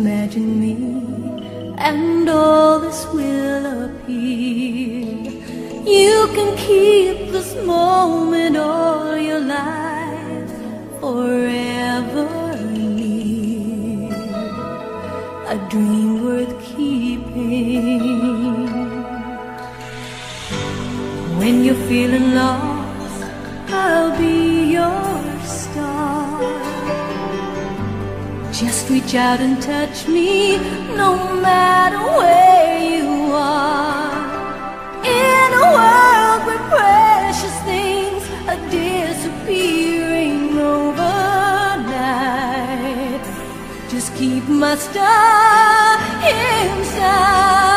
imagine me, and all this will appear. You can keep this moment all your life, forever near, a dream worth keeping. When you're feeling lost, I'll be your star. Just reach out and touch me, no matter where you are. In a world where precious things are disappearing overnight, just keep my star inside.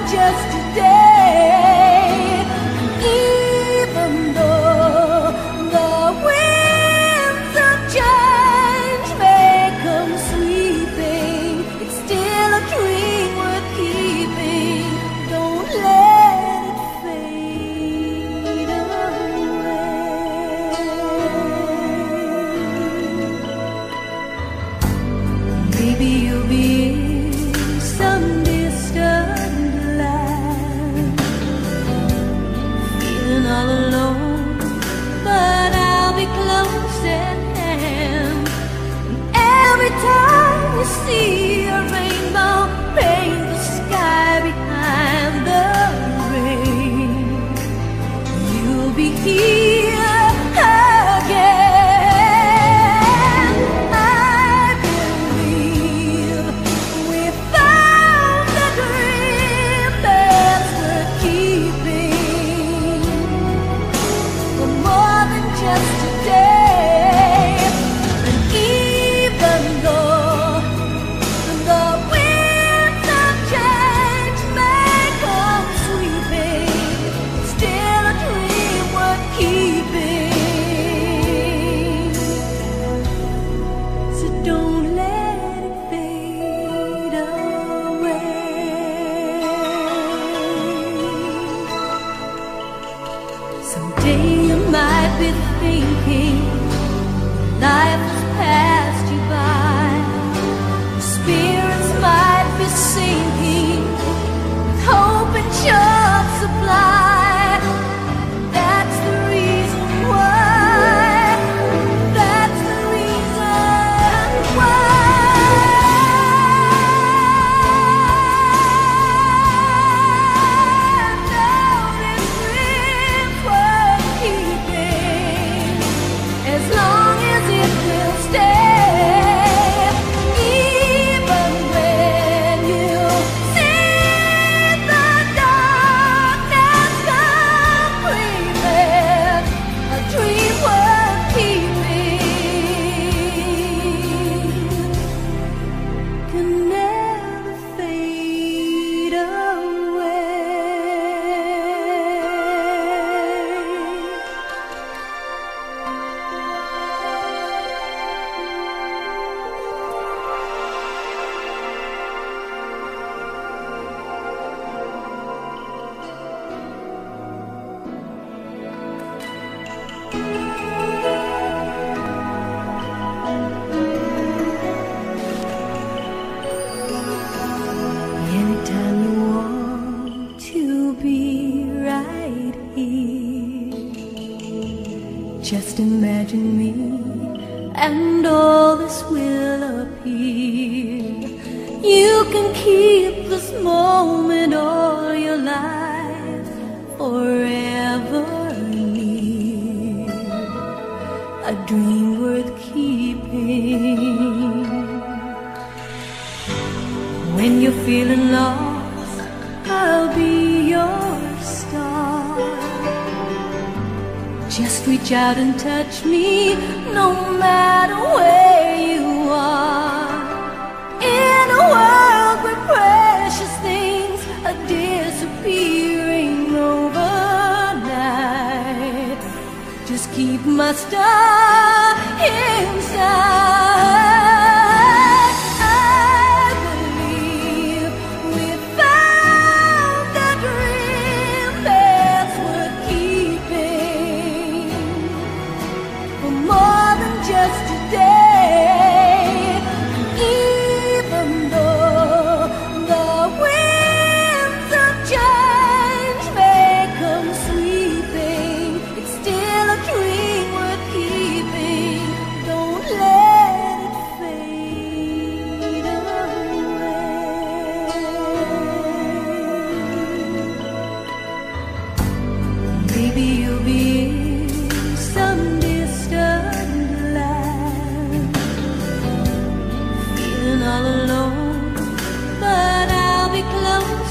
Just today, even though the winds of change may come sweeping, it's still a dream worth keeping. Don't let it fade away. Maybe you'll be in some distant all alone, but I'll be close at hand. Every time you see a rainbow, paint the sky behind the rain. You'll be here again. I believe we found the dream that's worth keeping. More than just today, and even though the winds of change may come sweeping, it's still a dream worth keeping. So don't let it fade away. Someday you might be thinking life has passed you by. Spirits might be sinking with hope and short supply. That's the reason why. That's the reason why. As long as it will stay, even when you see the darkness come creeping, a dream worth keeping can never fade away. Anytime you want to be right here, just imagine me, and all this will appear. You can keep this moment all your life, forever near, a dream worth keeping. When you're feeling lost, I'll be your star. Just reach out and touch me, no matter where you are. In a world where precious things are disappearing overnight, just keep my star inside. I believe we found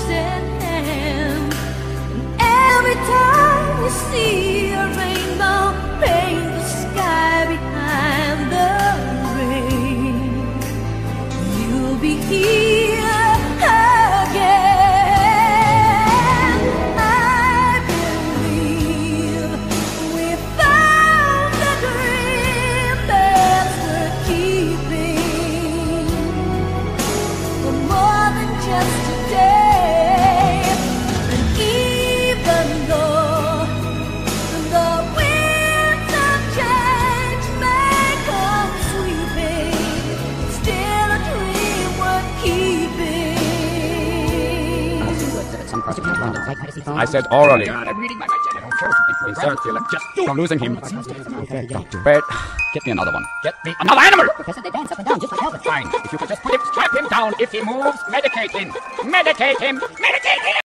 understand. And every time you see a rainbow, paint the sky behind the rain. You'll be here again. I believe we found the dream that's worth keeping for more than just today. And even though the winds of change may come sweeping, still a dream worth keeping. I said orally. I'm reading my concern from losing him. But get me another one. Get me another animal! Professor, they dance up and down just like Elvis. Fine. If you could just strap him down. If he moves, medicate him. Medicate him. Medicate him!